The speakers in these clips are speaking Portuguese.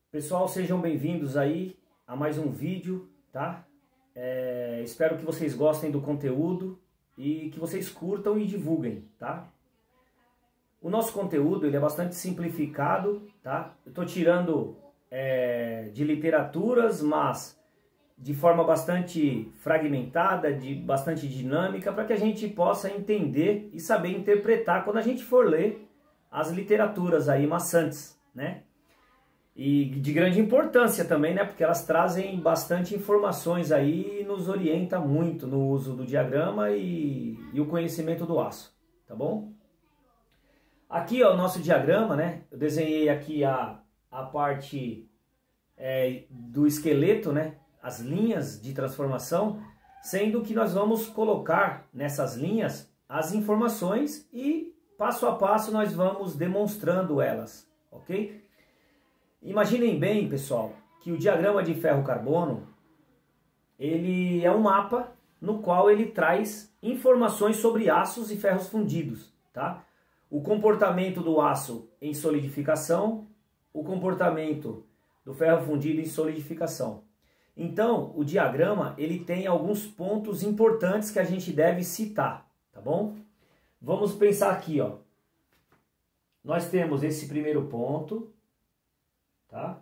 Pessoal, sejam bem-vindos aí a mais um vídeo, tá? Espero que vocês gostem do conteúdo e que vocês curtam e divulguem, tá? O nosso conteúdo ele é bastante simplificado, tá? Eu tô tirando de literaturas, mas de forma bastante fragmentada, bastante dinâmica, para que a gente possa entender e saber interpretar quando a gente for ler as literaturas aí maçantes, né? E de grande importância também, né? Porque elas trazem bastante informações aí e nos orienta muito no uso do diagrama e o conhecimento do aço, tá bom? Aqui ó, o nosso diagrama, né? Eu desenhei aqui a parte do esqueleto, né? As linhas de transformação, sendo que nós vamos colocar nessas linhas as informações e passo a passo nós vamos demonstrando elas, ok? Imaginem bem, pessoal, que o diagrama de ferro-carbono ele é um mapa no qual ele traz informações sobre aços e ferros fundidos, tá? O comportamento do aço em solidificação, o comportamento do ferro fundido em solidificação. Então, o diagrama ele tem alguns pontos importantes que a gente deve citar, tá bom? Vamos pensar aqui, ó. Nós temos esse primeiro ponto, tá?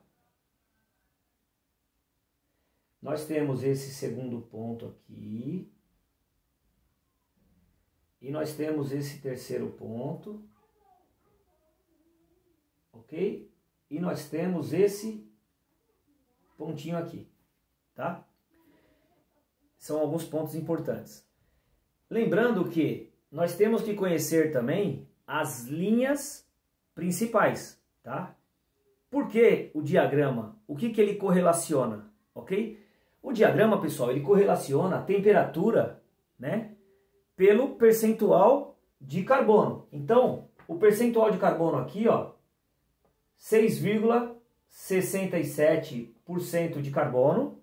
Nós temos esse segundo ponto aqui. E nós temos esse terceiro ponto. Ok? E nós temos esse pontinho aqui, tá? São alguns pontos importantes. Lembrando que nós temos que conhecer também as linhas principais, tá? Por que o diagrama? O que ele correlaciona, ok? O diagrama, pessoal, ele correlaciona a temperatura, né, pelo percentual de carbono. Então, o percentual de carbono aqui, ó, 6,67% de carbono,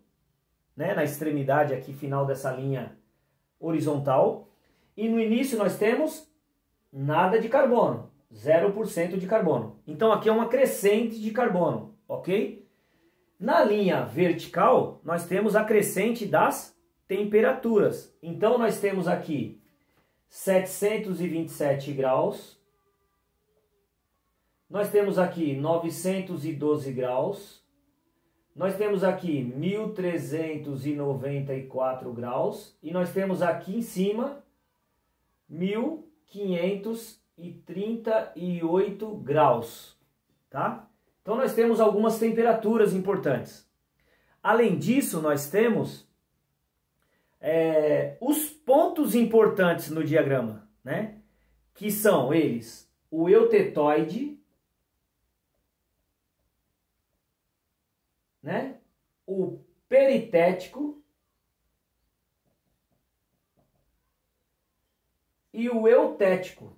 né, na extremidade aqui final dessa linha horizontal. E no início nós temos nada de carbono. 0% de carbono. Então aqui é uma crescente de carbono, ok? Na linha vertical, nós temos a crescente das temperaturas. Então nós temos aqui 727 graus. Nós temos aqui 912 graus. Nós temos aqui 1394 graus. E nós temos aqui em cima 1538 graus, tá? Então nós temos algumas temperaturas importantes. Além disso, nós temos os pontos importantes no diagrama, né? Que são eles, o eutetoide, né? O peritético e o eutético.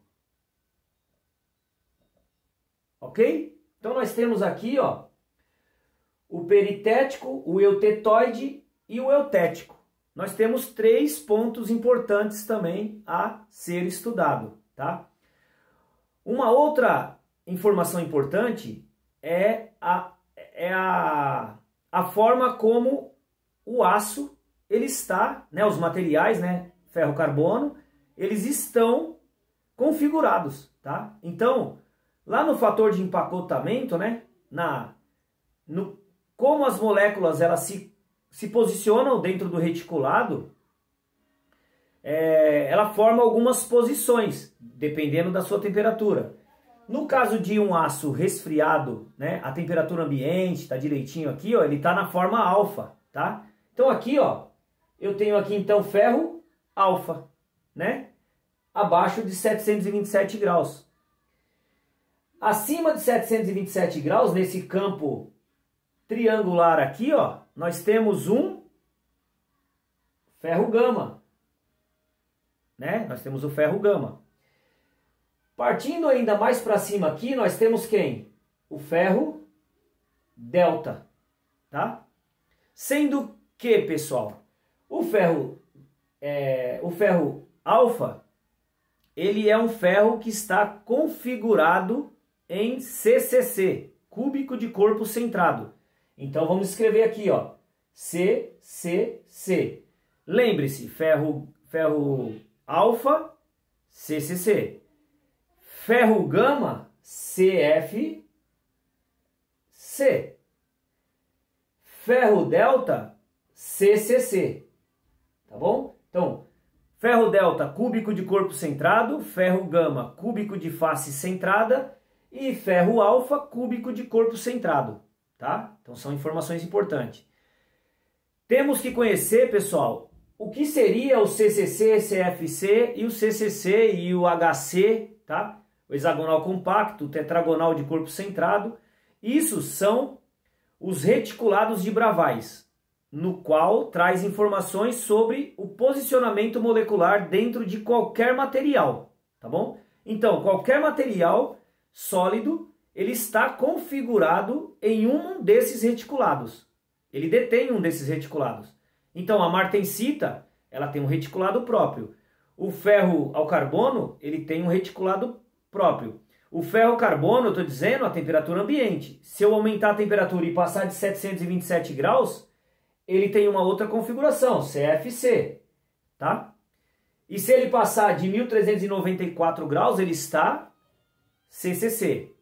Ok? Então nós temos aqui, ó, o peritético, o eutetoide e o eutético. Nós temos 3 pontos importantes também a ser estudado, tá? Uma outra informação importante é a forma como o aço ele está, né, os materiais, né, ferro-carbono, eles estão configurados, tá? Então, lá no fator de empacotamento, né, como as moléculas elas se posicionam dentro do reticulado, ela forma algumas posições, dependendo da sua temperatura. No caso de um aço resfriado, né, a temperatura ambiente está direitinho aqui, ó, ele está na forma alfa, tá? Então aqui, ó, eu tenho aqui então ferro alfa, né, abaixo de 727 graus. Acima de 727 graus, nesse campo triangular aqui, ó, nós temos um ferro gama, né? Nós temos o ferro gama. Partindo ainda mais para cima aqui, nós temos quem? O ferro delta, tá? Sendo que, pessoal, o ferro alfa, ele é um ferro que está configurado em CCC, cúbico de corpo centrado. Então vamos escrever aqui, ó, CCC. Lembre-se, ferro alfa, CCC. Ferro gama, CFC. Ferro delta, CCC. Tá bom? Então, ferro delta, cúbico de corpo centrado, ferro gama, cúbico de face centrada e ferro alfa, cúbico de corpo centrado, tá? Então são informações importantes. Temos que conhecer, pessoal, o que seria o CCC, CFC e o CCC e o HC, tá? O hexagonal compacto, o tetragonal de corpo centrado. Isso são os reticulados de Bravais, no qual traz informações sobre o posicionamento molecular dentro de qualquer material, tá bom? Então, qualquer material sólido, ele está configurado em um desses reticulados. Ele detém um desses reticulados. Então, a martensita, ela tem um reticulado próprio. O ferro ao carbono, ele tem um reticulado próprio. O ferro carbono, eu estou dizendo, a temperatura ambiente. Se eu aumentar a temperatura e passar de 727 graus, ele tem uma outra configuração, CFC, tá? E se ele passar de 1394 graus, ele está CCC.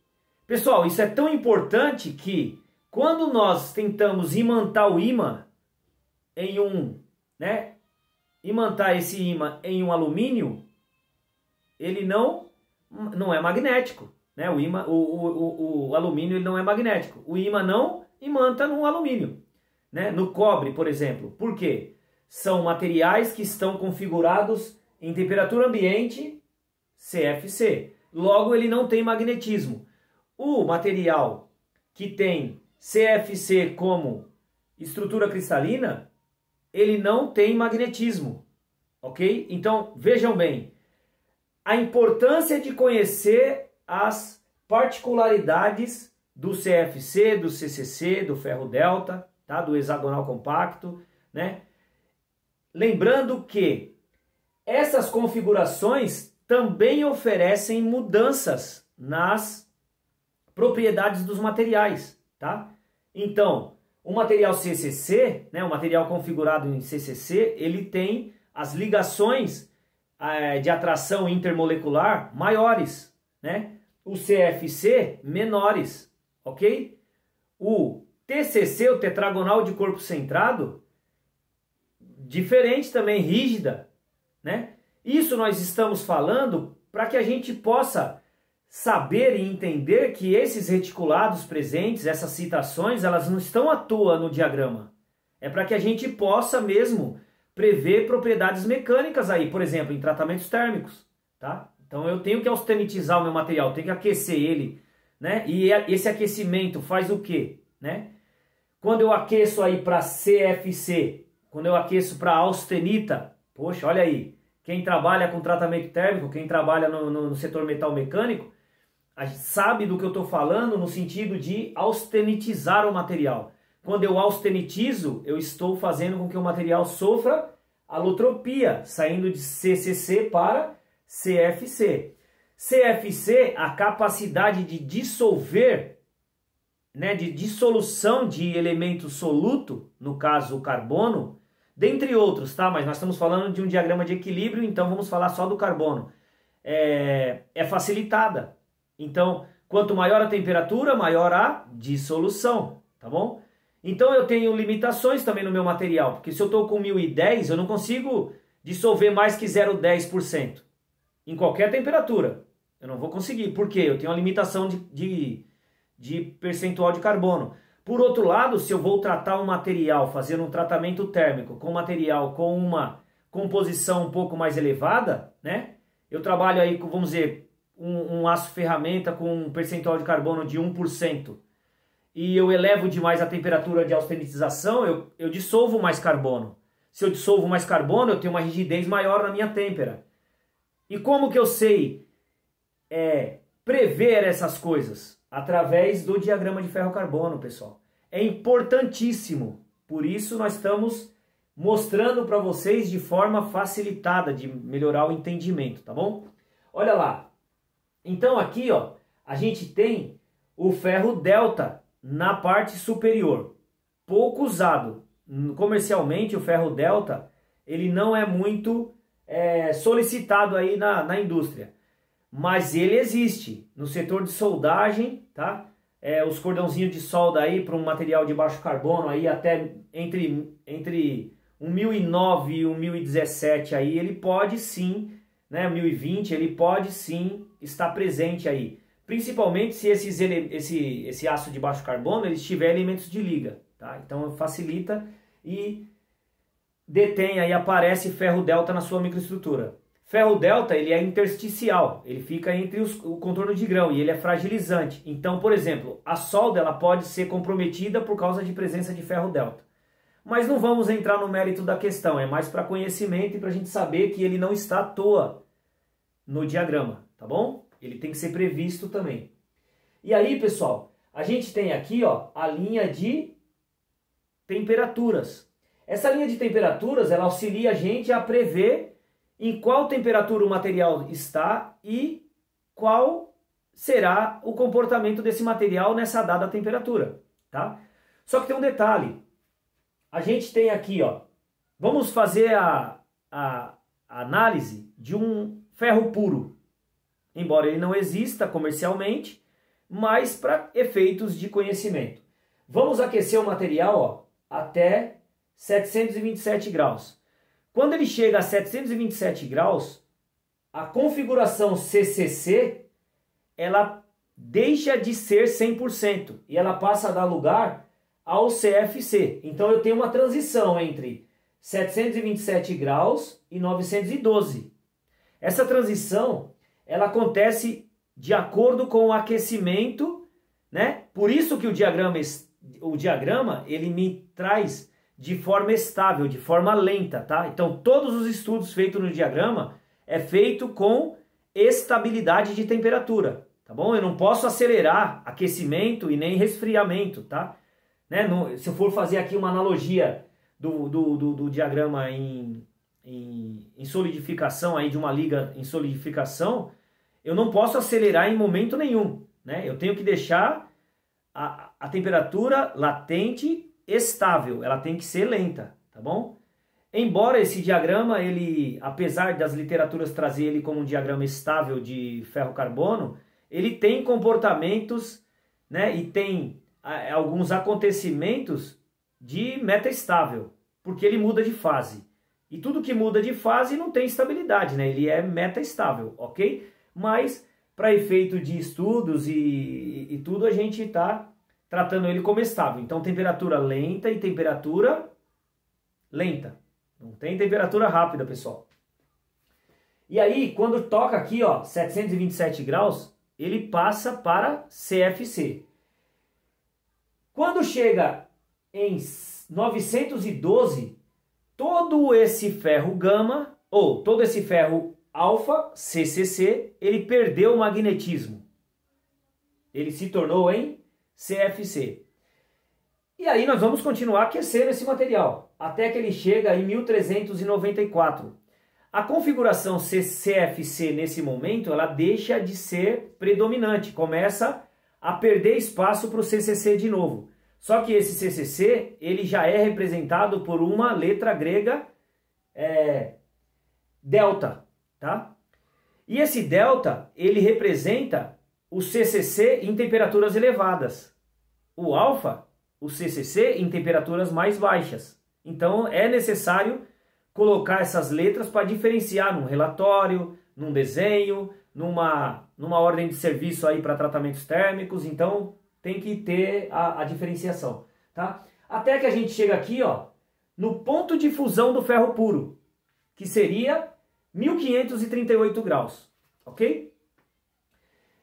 Pessoal, isso é tão importante que quando nós tentamos imantar o ímã em imantar esse ímã em um alumínio, ele não é magnético, né? O alumínio ele não é magnético. O ímã não imanta no alumínio. Né? No cobre, por exemplo. Por quê? São materiais que estão configurados em temperatura ambiente CFC. Logo, ele não tem magnetismo. O material que tem CFC como estrutura cristalina, ele não tem magnetismo. Ok? Então, vejam bem. A importância de conhecer as particularidades do CFC, do CCC, do ferro delta, tá? Do hexagonal compacto, né? Lembrando que essas configurações também oferecem mudanças nas propriedades dos materiais, tá? Então, o material CCC, né, o material configurado em CCC, ele tem as ligações de atração intermolecular maiores, né? O CFC menores, ok? O TCC, o tetragonal de corpo centrado, diferente também, rígida, né? Isso nós estamos falando para que a gente possa saber e entender que esses reticulados presentes, essas citações, elas não estão à toa no diagrama. É para que a gente possa mesmo prever propriedades mecânicas aí, por exemplo, em tratamentos térmicos, tá? Então eu tenho que austenitizar o meu material, tenho que aquecer ele, né? E esse aquecimento faz o quê, né? Quando eu aqueço aí para CFC, quando eu aqueço para austenita, poxa, olha aí, quem trabalha com tratamento térmico, quem trabalha no setor metal mecânico, sabe do que eu estou falando no sentido de austenitizar o material. Quando eu austenitizo, eu estou fazendo com que o material sofra alotropia, saindo de CCC para CFC. CFC, a capacidade de dissolver, né, de dissolução de elemento soluto, no caso o carbono, dentre outros, tá? Mas nós estamos falando de um diagrama de equilíbrio, então vamos falar só do carbono. É facilitada. Então, quanto maior a temperatura, maior a dissolução, tá bom? Então eu tenho limitações também no meu material, porque se eu estou com 1010, eu não consigo dissolver mais que 0,10%. Em qualquer temperatura, eu não vou conseguir. Por quê? Eu tenho uma limitação de percentual de carbono. Por outro lado, se eu vou tratar um material, fazer um tratamento térmico com material com uma composição um pouco mais elevada, né? Eu trabalho aí com, vamos dizer, um aço ferramenta com um percentual de carbono de 1%. E eu elevo demais a temperatura de austenitização, eu dissolvo mais carbono. Se eu dissolvo mais carbono, eu tenho uma rigidez maior na minha têmpera. E como que eu sei prever essas coisas? Através do diagrama de ferro-carbono, pessoal. É importantíssimo. Por isso nós estamos mostrando para vocês de forma facilitada, de melhorar o entendimento, tá bom? Olha lá. Então aqui, ó, a gente tem o ferro delta na parte superior. Pouco usado. Comercialmente, o ferro delta ele não é muito solicitado aí na indústria. Mas ele existe no setor de soldagem, tá? Os cordãozinhos de solda aí para um material de baixo carbono aí até entre 1009 e 1017 aí ele pode sim, né, 1020 ele pode sim estar presente aí, principalmente se esse aço de baixo carbono ele tiver elementos de liga, tá? Então facilita e detém aí, aparece ferro delta na sua microestrutura. Ferro delta ele é intersticial, ele fica entre o contorno de grão e ele é fragilizante. Então, por exemplo, a solda ela pode ser comprometida por causa de presença de ferro delta. Mas não vamos entrar no mérito da questão, é mais para conhecimento e para a gente saber que ele não está à toa no diagrama, tá bom? Ele tem que ser previsto também. E aí, pessoal, a gente tem aqui ó, a linha de temperaturas. Essa linha de temperaturas ela auxilia a gente a prever em qual temperatura o material está e qual será o comportamento desse material nessa dada temperatura, tá? Só que tem um detalhe. A gente tem aqui, ó, vamos fazer a análise de um ferro puro. Embora ele não exista comercialmente, mas para efeitos de conhecimento. Vamos aquecer o material ó, até 727 graus. Quando ele chega a 727 graus, a configuração CCC, ela deixa de ser 100% e ela passa a dar lugar ao CFC. Então eu tenho uma transição entre 727 graus e 912. Essa transição, ela acontece de acordo com o aquecimento, né? Por isso que o diagrama ele me traz de forma estável, de forma lenta, tá? Então, todos os estudos feitos no diagrama é feito com estabilidade de temperatura, tá bom? Eu não posso acelerar aquecimento e nem resfriamento, tá? Né? Se eu for fazer aqui uma analogia do diagrama em solidificação, aí de uma liga em solidificação, eu não posso acelerar em momento nenhum, né? Eu tenho que deixar a temperatura latente estável, ela tem que ser lenta, tá bom? Embora esse diagrama, ele, apesar das literaturas trazer ele como um diagrama estável de ferro-carbono, ele tem comportamentos, né, e tem alguns acontecimentos de meta-estável, porque ele muda de fase. E tudo que muda de fase não tem estabilidade, né? Ele é meta-estável, ok? Mas, para efeito de estudos e tudo, a gente está tratando ele como estável. Então, temperatura lenta e temperatura lenta. Não tem temperatura rápida, pessoal. E aí, quando toca aqui, ó, 727 graus, ele passa para CFC. Quando chega em 912, todo esse ferro gama, ou todo esse ferro alfa, CCC, ele perdeu o magnetismo. Ele se tornou em CFC. E aí nós vamos continuar aquecendo esse material, até que ele chega em 1394. A configuração CFC nesse momento, ela deixa de ser predominante, começa a perder espaço para o CCC de novo. Só que esse CCC, ele já é representado por uma letra grega delta, tá? E esse delta, ele representa o CCC em temperaturas elevadas. O alfa, o CCC em temperaturas mais baixas. Então é necessário colocar essas letras para diferenciar num relatório, num desenho, numa ordem de serviço aí para tratamentos térmicos. Então tem que ter a diferenciação, tá? Até que a gente chega aqui, ó, no ponto de fusão do ferro puro, que seria 1538 graus, ok?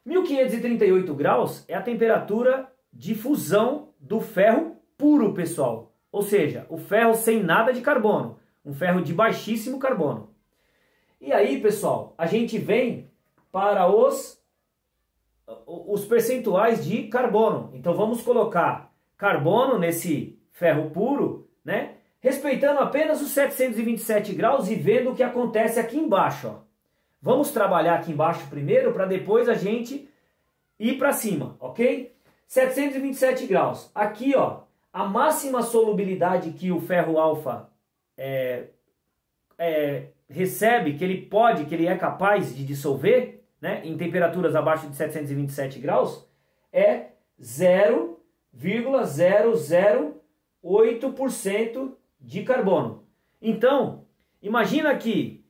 1538 graus é a temperatura de fusão do ferro puro, pessoal. Ou seja, o ferro sem nada de carbono. Um ferro de baixíssimo carbono. E aí, pessoal, a gente vem para os percentuais de carbono. Então vamos colocar carbono nesse ferro puro, né? Respeitando apenas os 727 graus e vendo o que acontece aqui embaixo, ó. Vamos trabalhar aqui embaixo primeiro para depois a gente ir para cima, ok? 727 graus. Aqui, ó, a máxima solubilidade que o ferro alfa recebe, que ele pode, que ele é capaz de dissolver, né, em temperaturas abaixo de 727 graus, é 0,008% de carbono. Então, imagina que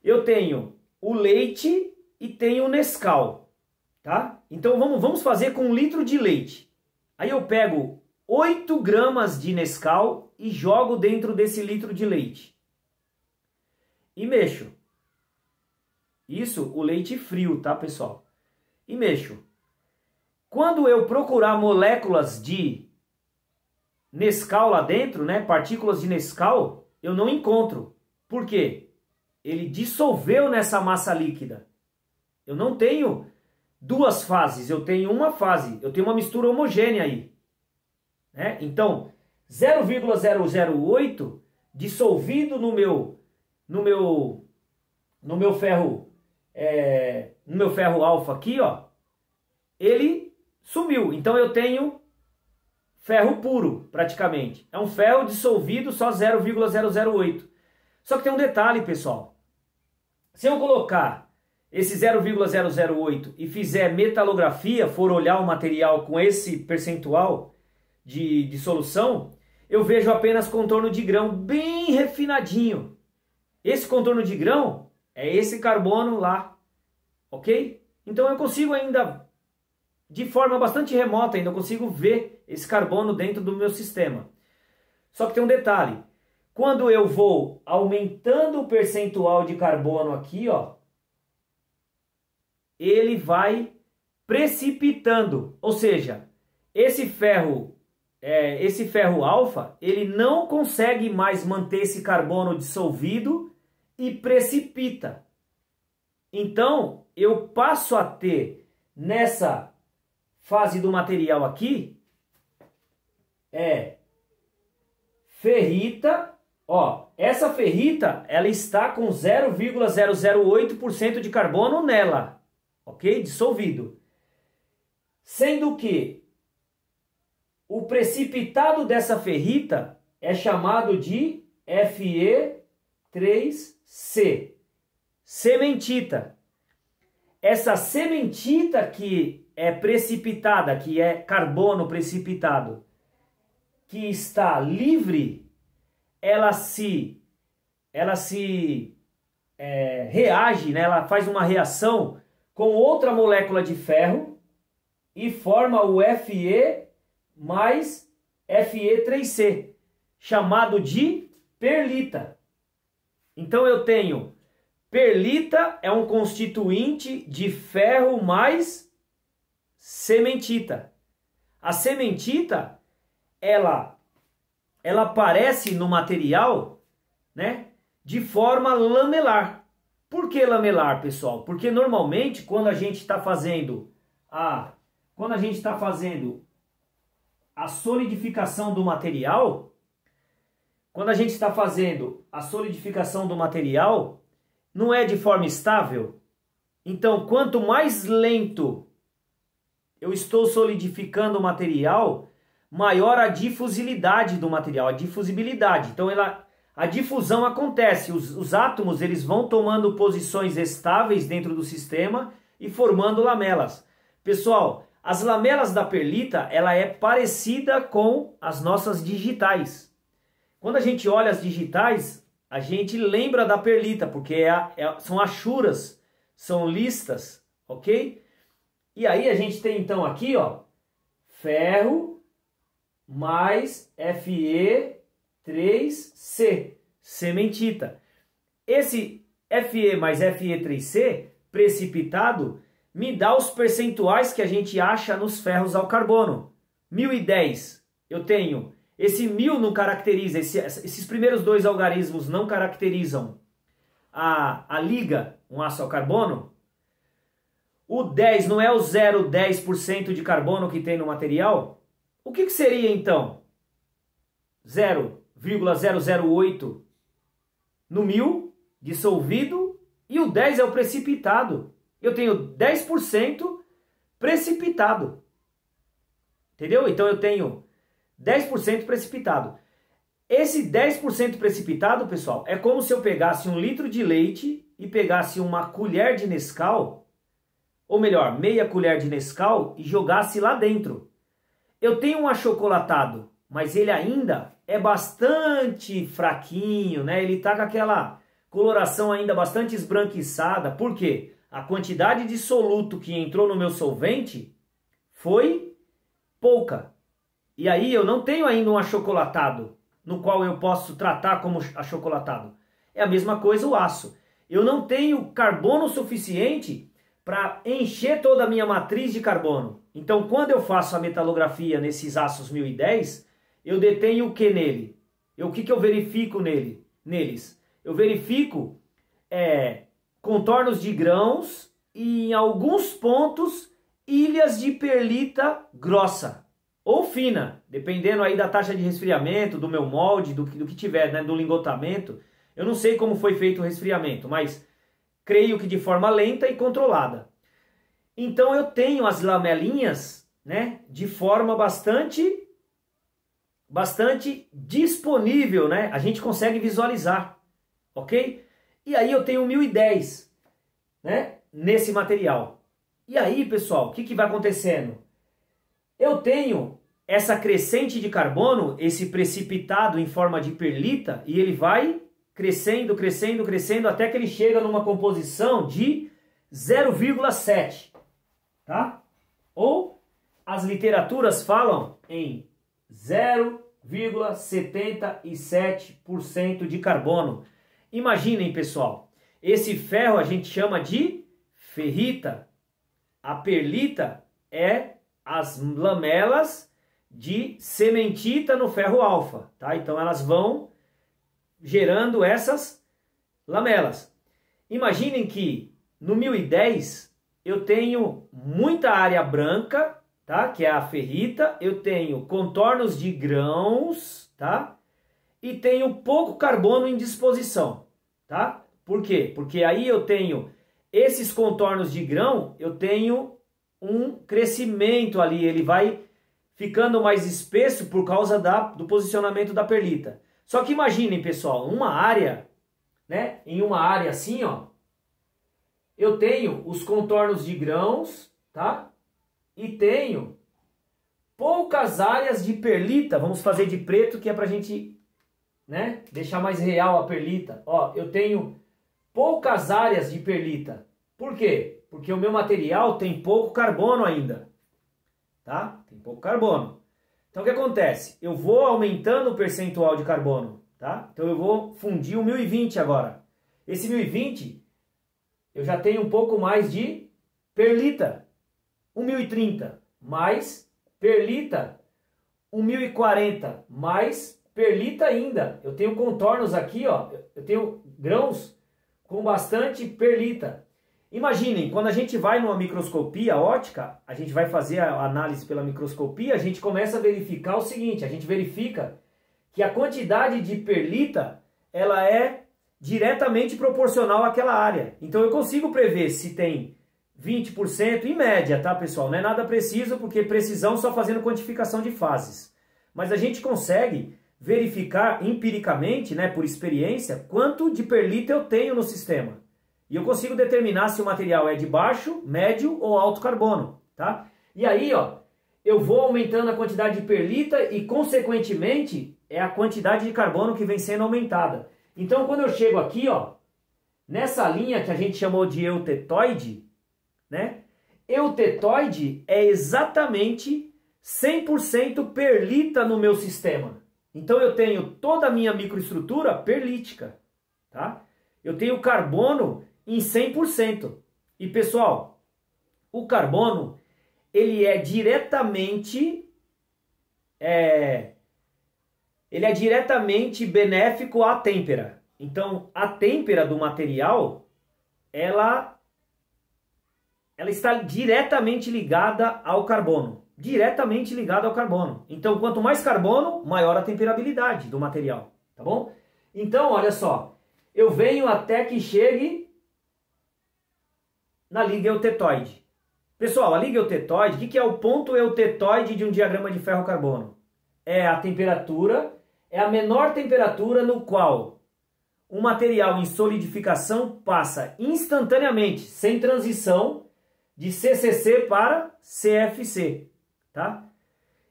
eu tenho o leite e tenho o Nescau, tá? Então vamos fazer com 1 litro de leite. Aí eu pego 8 gramas de Nescau e jogo dentro desse litro de leite. E mexo. Isso, o leite frio, tá, pessoal? E mexo. Quando eu procurar moléculas de Nescau lá dentro, né, partículas de Nescau, eu não encontro. Por quê? Ele dissolveu nessa massa líquida. Eu não tenho duas fases, eu tenho uma fase. Eu tenho uma mistura homogênea aí. Né? Então, 0,008 dissolvido no meu ferro alfa aqui, ó, ele sumiu. Então eu tenho ferro puro, praticamente. É um ferro dissolvido só 0,008. Só que tem um detalhe, pessoal. Se eu colocar esse 0,008 e fizer metalografia, for olhar o material com esse percentual de solução, eu vejo apenas contorno de grão bem refinadinho. Esse contorno de grão é esse carbono lá, ok? Então eu consigo ainda, de forma bastante remota, ainda consigo ver esse carbono dentro do meu sistema. Só que tem um detalhe. Quando eu vou aumentando o percentual de carbono aqui, ó, ele vai precipitando. Ou seja, esse ferro alfa, ele não consegue mais manter esse carbono dissolvido e precipita. Então, eu passo a ter nessa fase do material aqui, ferrita. Ó, essa ferrita, ela está com 0,008% de carbono nela, ok? Dissolvido. Sendo que o precipitado dessa ferrita é chamado de Fe3C, sementita. Essa sementita que é precipitada, que é carbono precipitado, que está livre, ela se reage, né? Ela faz uma reação com outra molécula de ferro e forma o Fe mais Fe3C, chamado de perlita. Então eu tenho perlita, é um constituinte de ferro mais sementita. A sementita, ela aparece no material, né, de forma lamelar. Por que lamelar, pessoal? Porque normalmente quando a gente está fazendo a solidificação do material, não é de forma estável. Então, quanto mais lento eu estou solidificando o material, maior a difusilidade do material, a difusibilidade. Então, a difusão acontece, os átomos eles vão tomando posições estáveis dentro do sistema e formando lamelas. Pessoal, as lamelas da perlita, ela é parecida com as nossas digitais. Quando a gente olha as digitais, a gente lembra da perlita, porque são achuras, são listas, ok? E aí a gente tem então aqui, ó, ferro mais Fe3C, sementita. Esse Fe mais Fe3C precipitado me dá os percentuais que a gente acha nos ferros ao carbono. 1010, eu tenho. Esse 1000 não caracteriza, esses primeiros dois algarismos não caracterizam a liga, um aço ao carbono. O 10 não é o 0,10% de carbono que tem no material? O que seria então? 0,008 no 1000 dissolvido e o 10 é o precipitado. Eu tenho 10% precipitado. Entendeu? Então eu tenho 10% precipitado. Esse 10% precipitado, pessoal, é como se eu pegasse 1 litro de leite e pegasse uma colher de Nescau, ou melhor, meia colher de Nescau e jogasse lá dentro. Eu tenho um achocolatado, mas ele ainda é bastante fraquinho, né? Ele tá com aquela coloração ainda bastante esbranquiçada. Por quê? A quantidade de soluto que entrou no meu solvente foi pouca. E aí eu não tenho ainda um achocolatado, no qual eu posso tratar como achocolatado. É a mesma coisa o aço. Eu não tenho carbono suficiente para encher toda a minha matriz de carbono. Então, quando eu faço a metalografia nesses aços 1010, eu detenho o que nele? O que eu verifico neles? Eu verifico contornos de grãos e, em alguns pontos, ilhas de perlita grossa ou fina, dependendo aí da taxa de resfriamento, do meu molde, do que tiver, né, do lingotamento. Eu não sei como foi feito o resfriamento, mas creio que de forma lenta e controlada. Então eu tenho as lamelinhas, né, de forma bastante disponível, né? A gente consegue visualizar, ok? E aí eu tenho 1010, né, nesse material. E aí, pessoal, o que vai acontecendo? Eu tenho essa crescente de carbono, esse precipitado em forma de perlita, e ele vai crescendo, crescendo, crescendo, até que ele chega numa composição de 0,7, tá? Ou as literaturas falam em 0,77% de carbono. Imaginem, pessoal, esse ferro a gente chama de ferrita. A perlita é as lamelas de cementita no ferro alfa, tá? Então elas vão gerando essas lamelas. Imaginem que no 1010 eu tenho muita área branca, tá? Que é a ferrita, eu tenho contornos de grãos, tá? E tenho pouco carbono em disposição, tá? Por quê? Porque aí eu tenho esses contornos de grão, eu tenho um crescimento ali, ele vai ficando mais espesso por causa do posicionamento da perlita. Só que imaginem, pessoal, uma área, né? Em uma área assim, ó, eu tenho os contornos de grãos, tá? E tenho poucas áreas de perlita. Vamos fazer de preto, que é pra gente, né, deixar mais real a perlita. Ó, eu tenho poucas áreas de perlita. Por quê? Porque o meu material tem pouco carbono ainda, tá? Tem pouco carbono. Então o que acontece? Eu vou aumentando o percentual de carbono, tá? Então eu vou fundir o 1020 agora. Esse 1020 eu já tenho um pouco mais de perlita. 1030 mais perlita. 1040 mais perlita ainda. Eu tenho contornos aqui, ó. Eu tenho grãos com bastante perlita. Imaginem, quando a gente vai numa microscopia óptica, a gente vai fazer a análise pela microscopia, a gente começa a verificar o seguinte, a gente verifica que a quantidade de perlita, ela é diretamente proporcional àquela área. Então eu consigo prever se tem 20% em média, tá, pessoal? Não é nada preciso, porque precisão só fazendo quantificação de fases. Mas a gente consegue verificar empiricamente, né, por experiência, quanto de perlita eu tenho no sistema. E eu consigo determinar se o material é de baixo, médio ou alto carbono, tá? E aí, ó, eu vou aumentando a quantidade de perlita e, consequentemente, é a quantidade de carbono que vem sendo aumentada. Então, quando eu chego aqui, ó, nessa linha que a gente chamou de eutetoide, né? Eutetoide é exatamente 100% perlita no meu sistema. Então, eu tenho toda a minha microestrutura perlítica, tá? Eu tenho carbono em 100%. E, pessoal, o carbono, ele é diretamente benéfico à têmpera. Então, a têmpera do material, ela está diretamente ligada ao carbono. Diretamente ligada ao carbono. Então, quanto mais carbono, maior a temperabilidade do material, tá bom? Então, olha só, eu venho até que chegue na liga eutetoide. Pessoal, a liga eutetoide, o que é o ponto eutetoide de um diagrama de ferro-carbono? É a temperatura, é a menor temperatura no qual um material em solidificação passa instantaneamente, sem transição, de CCC para CFC, tá?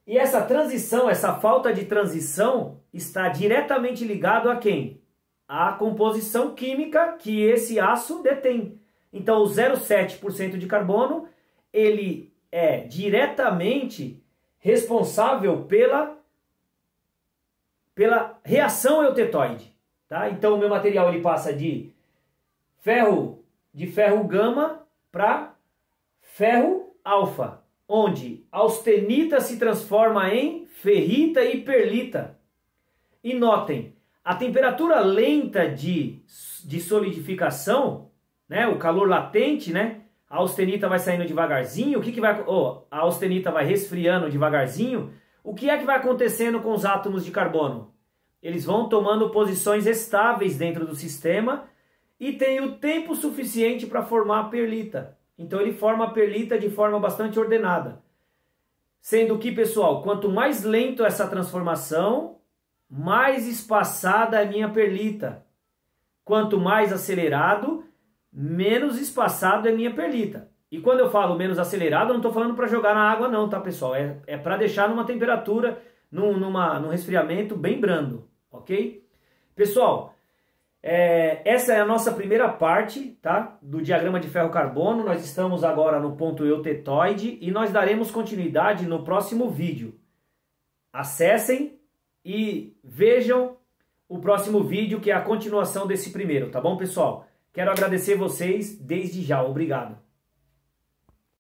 E essa transição, essa falta de transição, está diretamente ligado a quem? A composição química que esse aço detém. Então, o 0,7% de carbono, ele é diretamente responsável pela reação eutetoide, tá? Então, o meu material ele passa de ferro gama para ferro alfa, onde austenita se transforma em ferrita e perlita. E notem, a temperatura lenta de solidificação, né, o calor latente, né, a austenita vai saindo devagarzinho, a austenita vai resfriando devagarzinho, o que é que vai acontecendo com os átomos de carbono? Eles vão tomando posições estáveis dentro do sistema e tem o tempo suficiente para formar a perlita. Então ele forma a perlita de forma bastante ordenada. Sendo que, pessoal, quanto mais lento essa transformação, mais espaçada é a minha perlita. Quanto mais acelerado, menos espaçado é a minha perlita. E quando eu falo menos acelerado, eu não estou falando para jogar na água não, tá, pessoal? É para deixar numa temperatura, num resfriamento bem brando, ok? Pessoal, essa é a nossa primeira parte, tá, do diagrama de ferro-carbono. Nós estamos agora no ponto eutetoide e nós daremos continuidade no próximo vídeo. Acessem e vejam o próximo vídeo, que é a continuação desse primeiro, tá bom, pessoal? Quero agradecer vocês desde já. Obrigado.